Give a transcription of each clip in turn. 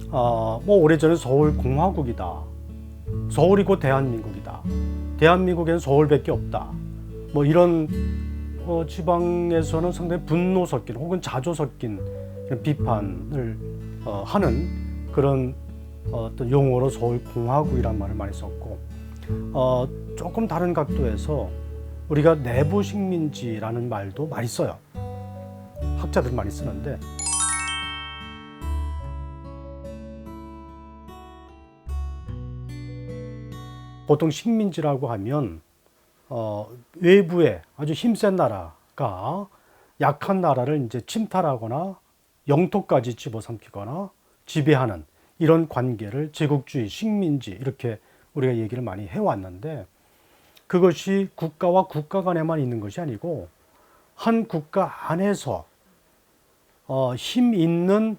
뭐 오래전에 서울공화국이다. 서울이 곧 대한민국이다. 대한민국에는 서울밖에 없다. 뭐 이런 지방에서는 상당히 분노 섞인 혹은 자조 섞인 비판을 하는 그런 어떤 용어로 서울공화국이라는 말을 많이 썼고, 조금 다른 각도에서 우리가 내부 식민지라는 말도 많이 써요. 학자들 많이 쓰는데, 보통 식민지라고 하면 외부에 아주 힘센 나라가 약한 나라를 이제 침탈하거나 영토까지 집어삼키거나 지배하는 이런 관계를 제국주의, 식민지 이렇게 우리가 얘기를 많이 해왔는데, 그것이 국가와 국가 간에만 있는 것이 아니고 한 국가 안에서 힘 있는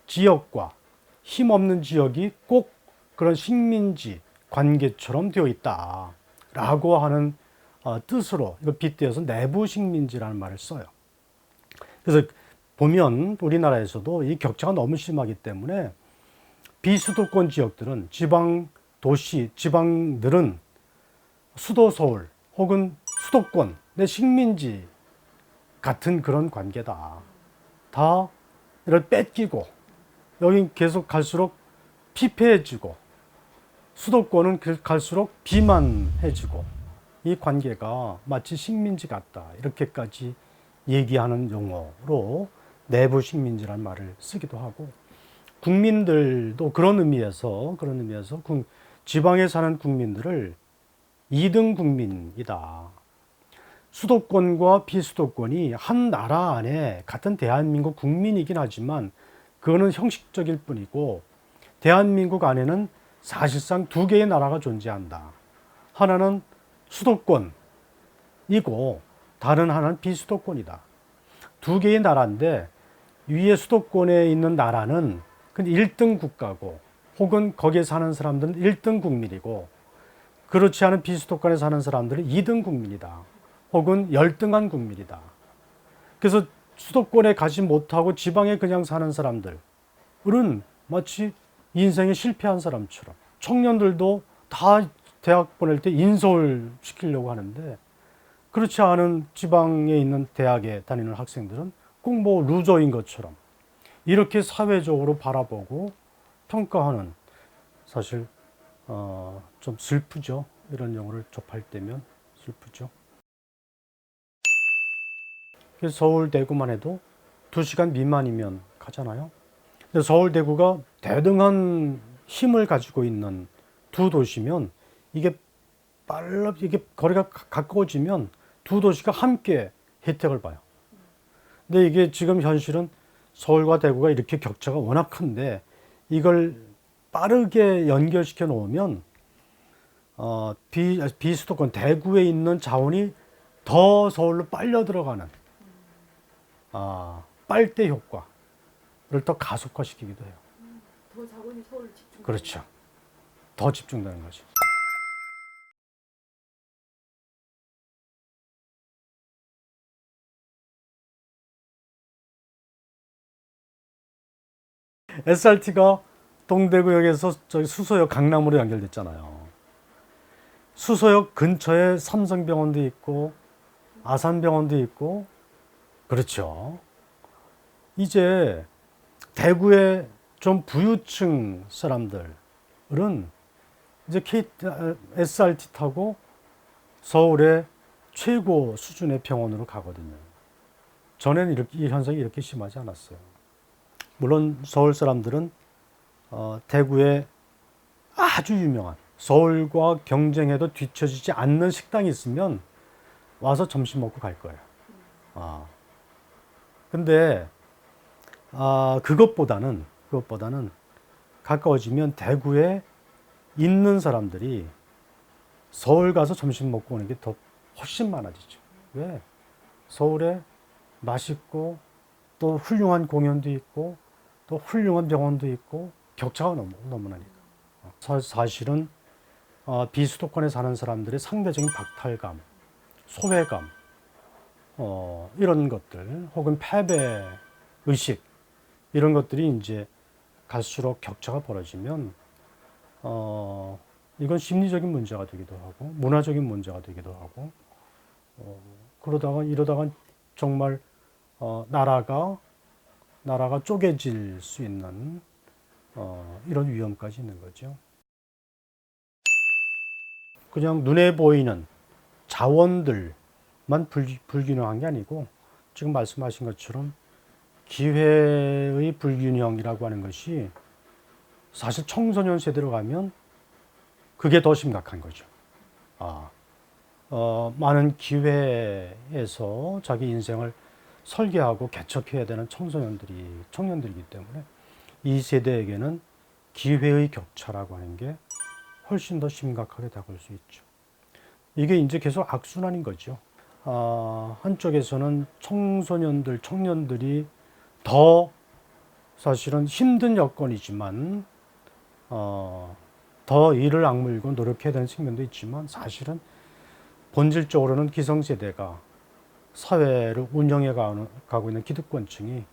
지역과 힘 없는 지역이 꼭 그런 식민지 관계처럼 되어 있다라고 하는 뜻으로 이걸 빗대어서 내부 식민지라는 말을 써요. 그래서 보면 우리나라에서도 이 격차가 너무 심하기 때문에 비수도권 지역들은 지방 도시, 지방들은 수도 서울 혹은 수도권 내 식민지 같은 그런 관계다. 다 이를 뺏기고 여긴 계속 갈수록 피폐해지고 수도권은 갈수록 비만해지고 이 관계가 마치 식민지 같다. 이렇게까지 얘기하는 용어로 내부 식민지라는 말을 쓰기도 하고, 국민들도 그런 의미에서 지방에 사는 국민들을 2등 국민이다. 수도권과 비수도권이 한 나라 안에 같은 대한민국 국민이긴 하지만 그거는 형식적일 뿐이고, 대한민국 안에는 사실상 두 개의 나라가 존재한다. 하나는 수도권이고 다른 하나는 비수도권이다. 두 개의 나라인데 위에 수도권에 있는 나라는 1등 국가고 혹은 거기에 사는 사람들은 1등 국민이고, 그렇지 않은 비수도권에 사는 사람들은 2등 국민이다. 혹은 열등한 국민이다. 그래서 수도권에 가지 못하고 지방에 그냥 사는 사람들은 마치 인생에 실패한 사람처럼, 청년들도 다 대학 보낼 때 인서울 시키려고 하는데 그렇지 않은 지방에 있는 대학에 다니는 학생들은 꼭 뭐 루저인 것처럼 이렇게 사회적으로 바라보고 평가하는, 사실 좀 슬프죠. 이런 용어를 접할 때면 슬프죠. 그래서 서울, 대구만 해도 2시간 미만이면 가잖아요. 근데 서울, 대구가 대등한 힘을 가지고 있는 두 도시면 이게 거리가 가까워지면 두 도시가 함께 혜택을 봐요. 근데 이게 지금 현실은 서울과 대구가 이렇게 격차가 워낙 큰데 이걸 빠르게 연결시켜 놓으면 비수도권 대구에 있는 자원이 더 서울로 빨려 들어가는 빨대 효과를 더 가속화시키기도 해요. 더 자본이 서울 집중. 그렇죠. 더 집중되는 거죠. SRT가 동대구역에서 저기 수서역 강남으로 연결됐잖아요. 수서역 근처에 삼성병원도 있고 아산병원도 있고, 그렇죠. 이제 대구의 좀 부유층 사람들은 이제 SRT 타고 서울의 최고 수준의 병원으로 가거든요. 전에는 이 현상이 이렇게 심하지 않았어요. 물론 서울 사람들은 대구에 아주 유명한 서울과 경쟁해도 뒤처지지 않는 식당이 있으면 와서 점심 먹고 갈 거예요. 근데 그것보다는 가까워지면 대구에 있는 사람들이 서울 가서 점심 먹고 오는 게 더 훨씬 많아지죠. 왜? 서울에 맛있고 또 훌륭한 공연도 있고 또 훌륭한 병원도 있고 격차가 너무나니까. 사실은 비수도권에 사는 사람들의 상대적인 박탈감, 소외감, 이런 것들 혹은 패배 의식, 이런 것들이 이제 갈수록 격차가 벌어지면 이건 심리적인 문제가 되기도 하고 문화적인 문제가 되기도 하고 이러다가 정말 나라가 쪼개질 수 있는 이런 위험까지 있는 거죠. 그냥 눈에 보이는 자원들만 불균형한 게 아니고 지금 말씀하신 것처럼 기회의 불균형이라고 하는 것이 사실 청소년 세대로 가면 그게 더 심각한 거죠. 많은 기회에서 자기 인생을 설계하고 개척해야 되는 청년들이기 때문에 이 세대에게는 기회의 격차라고 하는 게 훨씬 더 심각하게 다가올 수 있죠. 이게 이제 계속 악순환인 거죠. 한쪽에서는 청년들이 더 사실은 힘든 여건이지만 더 이를 악물고 노력해야 되는 측면도 있지만 사실은 본질적으로는 기성세대가 사회를 운영해 가고 있는 기득권층이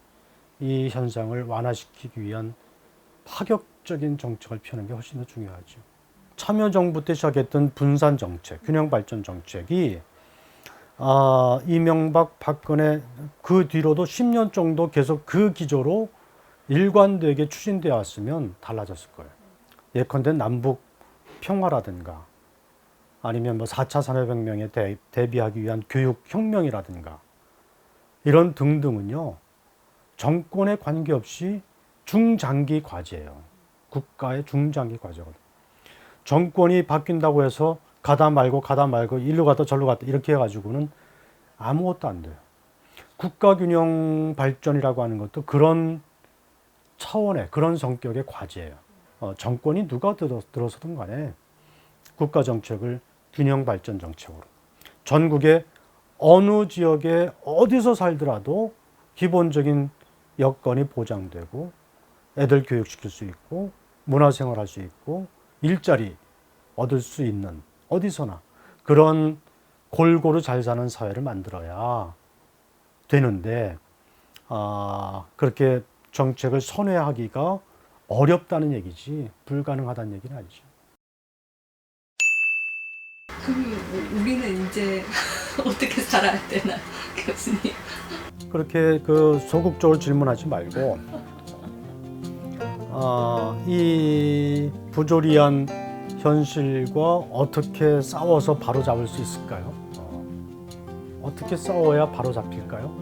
이 현상을 완화시키기 위한 파격적인 정책을 펴는 게 훨씬 더 중요하죠. 참여정부 때 시작했던 분산정책, 균형발전 정책이 이명박, 박근혜 그 뒤로도 10년 정도 계속 그 기조로 일관되게 추진되어 왔으면 달라졌을 거예요. 예컨대 남북 평화라든가 아니면 뭐 4차 산업혁명에 대비하기 위한 교육혁명이라든가 이런 등등은요. 정권에 관계없이 중장기 과제예요. 국가의 중장기 과제거든요. 정권이 바뀐다고 해서 가다 말고 일로 갔다 절로 갔다 이렇게 해가지고는 아무것도 안 돼요. 국가균형 발전이라고 하는 것도 그런 차원의 그런 성격의 과제예요. 정권이 누가 들어서든 간에 국가 정책을 균형 발전 정책으로 전국의 어느 지역에 어디서 살더라도 기본적인 여건이 보장되고 애들 교육시킬 수 있고 문화생활 할 수 있고 일자리 얻을 수 있는 어디서나 그런 골고루 잘 사는 사회를 만들어야 되는데 그렇게 정책을 선회하기가 어렵다는 얘기지 불가능하다는 얘기는 아니죠. 그럼 우리는 이제 어떻게 살아야 되나, 교수님? 그렇게 소극적으로 질문하지 말고 이 부조리한 현실과 어떻게 싸워서 바로 잡을 수 있을까요? 어떻게 싸워야 바로 잡힐까요?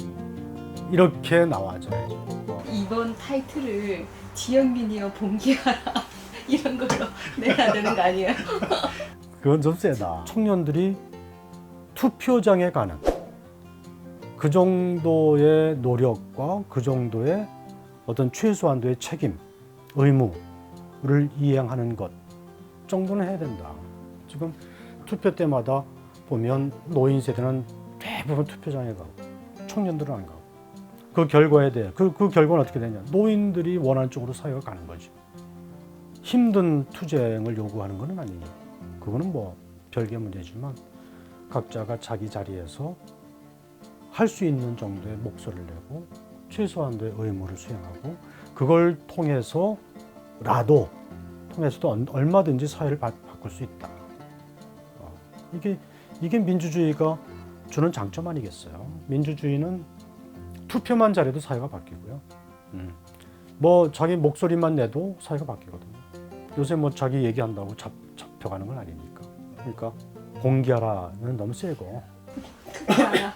이렇게 나와줘야죠. 이번 타이틀을 지영민이여 봉기하라 이런 걸로 내야 되는 거 아니에요? 그건 좀 세다. 청년들이 투표장에 가는 그 정도의 노력과 그 정도의 어떤 최소한도의 책임, 의무를 이행하는 것 정도는 해야 된다. 지금 투표 때마다 보면 노인 세대는 대부분 투표장에 가고 청년들은 안 가고 그 결과에 대해 그 결과는 어떻게 되냐? 노인들이 원하는 쪽으로 사회가 가는 거지. 힘든 투쟁을 요구하는 건 아니에요. 그거는 뭐 별개 문제지만 각자가 자기 자리에서 할 수 있는 정도의 목소리를 내고 최소한도의 의무를 수행하고 그걸 통해서도 얼마든지 사회를 바꿀 수 있다. 이게 민주주의가 주는 장점 아니겠어요? 민주주의는 투표만 잘해도 사회가 바뀌고요. 뭐 자기 목소리만 내도 사회가 바뀌거든요. 요새 뭐 자기 얘기한다고 잡혀가는 건 아니니까. 그러니까 공개하라는 너무 세고. 알아.